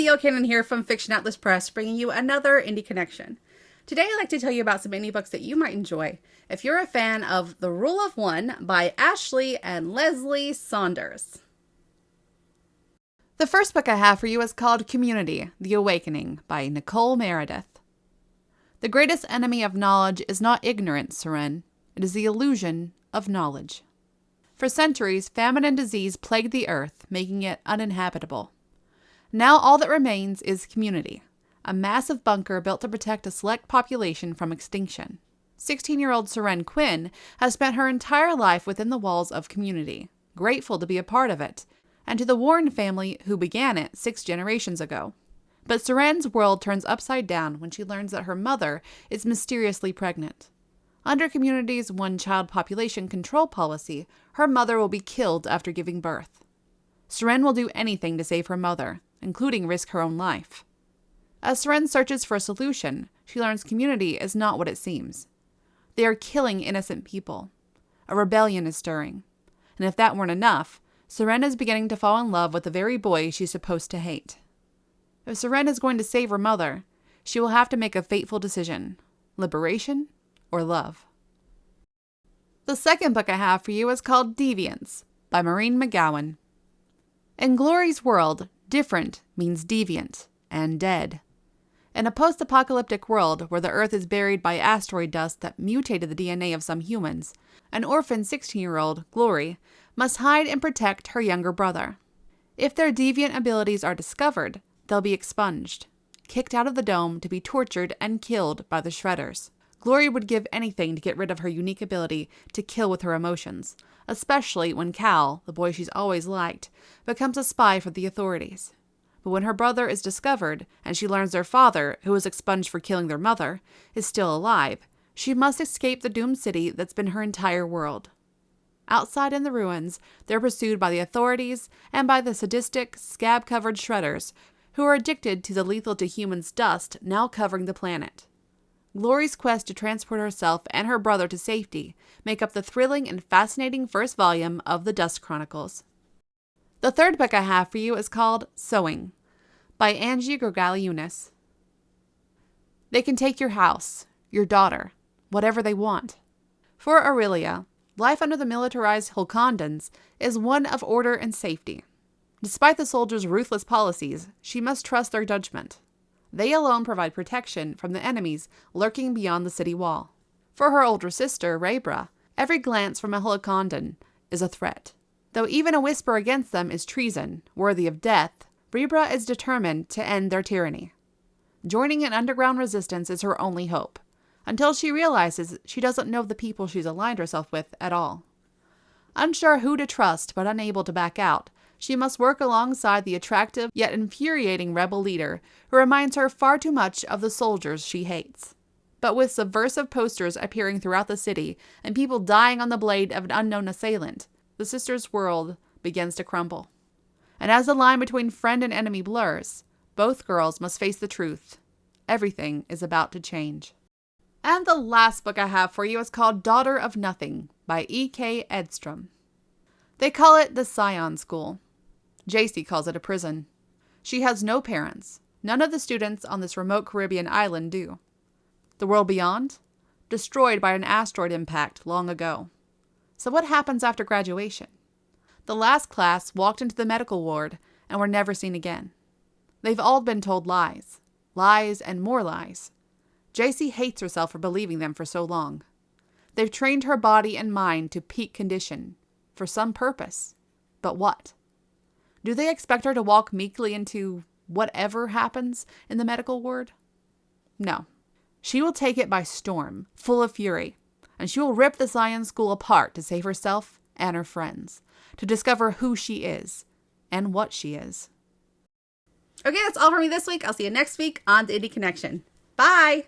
Abigail Cannon here from Fiction Atlas Press, bringing you another Indie Connection. Today I'd like to tell you about some indie books that you might enjoy if you're a fan of The Rule of One by Ashley and Leslie Saunders. The first book I have for you is called Community: The Awakening by Nicole Meredith. The greatest enemy of knowledge is not ignorance, Seren. It is the illusion of knowledge. For centuries, famine and disease plagued the earth, making it uninhabitable. Now all that remains is community, a massive bunker built to protect a select population from extinction. 16-year-old Seren Quinn has spent her entire life within the walls of community, grateful to be a part of it, and to the Warren family who began it 6 generations ago. But Seren's world turns upside down when she learns that her mother is mysteriously pregnant. Under Community's one-child population control policy, her mother will be killed after giving birth. Seren will do anything to save her mother, including risk her own life. As Seren searches for a solution, she learns Community is not what it seems. They are killing innocent people. A rebellion is stirring. And if that weren't enough, Seren is beginning to fall in love with the very boy she's supposed to hate. If Seren is going to save her mother, she will have to make a fateful decision: liberation or love. The second book I have for you is called Deviance by Maureen McGowan. In Glory's world, different means deviant and dead. In a post-apocalyptic world where the Earth is buried by asteroid dust that mutated the DNA of some humans, an orphan 16-year-old, Glory, must hide and protect her younger brother. If their deviant abilities are discovered, they'll be expunged, kicked out of the dome to be tortured and killed by the Shredders. Glory would give anything to get rid of her unique ability to kill with her emotions, especially when Cal, the boy she's always liked, becomes a spy for the authorities. But when her brother is discovered, and she learns their father, who was expunged for killing their mother, is still alive, she must escape the doomed city that's been her entire world. Outside in the ruins, they're pursued by the authorities and by the sadistic, scab-covered Shredders, who are addicted to the lethal-to-humans dust now covering the planet. Glory's quest to transport herself and her brother to safety make up the thrilling and fascinating first volume of the Dust Chronicles. The third book I have for you is called Sewing by Angie Grigaliunas. They can take your house, your daughter, whatever they want. For Aurelia, life under the militarized Holkondans is one of order and safety. Despite the soldiers' ruthless policies, she must trust their judgment. They alone provide protection from the enemies lurking beyond the city wall. For her older sister, Raebra, every glance from a Holocondan is a threat. Though even a whisper against them is treason, worthy of death, Raebra is determined to end their tyranny. Joining an underground resistance is her only hope, until she realizes she doesn't know the people she's aligned herself with at all. Unsure who to trust but unable to back out, she must work alongside the attractive yet infuriating rebel leader who reminds her far too much of the soldiers she hates. But with subversive posters appearing throughout the city and people dying on the blade of an unknown assailant, the sisters' world begins to crumble. And as the line between friend and enemy blurs, both girls must face the truth. Everything is about to change. And the last book I have for you is called Daughter of Nothing by E.K. Edstrom. They call it the Scion School. JC calls it a prison. She has no parents. None of the students on this remote Caribbean island do. The world beyond? Destroyed by an asteroid impact long ago. So what happens after graduation? The last class walked into the medical ward and were never seen again. They've all been told lies. Lies and more lies. JC hates herself for believing them for so long. They've trained her body and mind to peak condition. For some purpose. But what? Do they expect her to walk meekly into whatever happens in the medical ward? No. She will take it by storm, full of fury, and she will rip the Scion School apart to save herself and her friends, to discover who she is and what she is. Okay, that's all for me this week. I'll see you next week on the Indie Connection. Bye!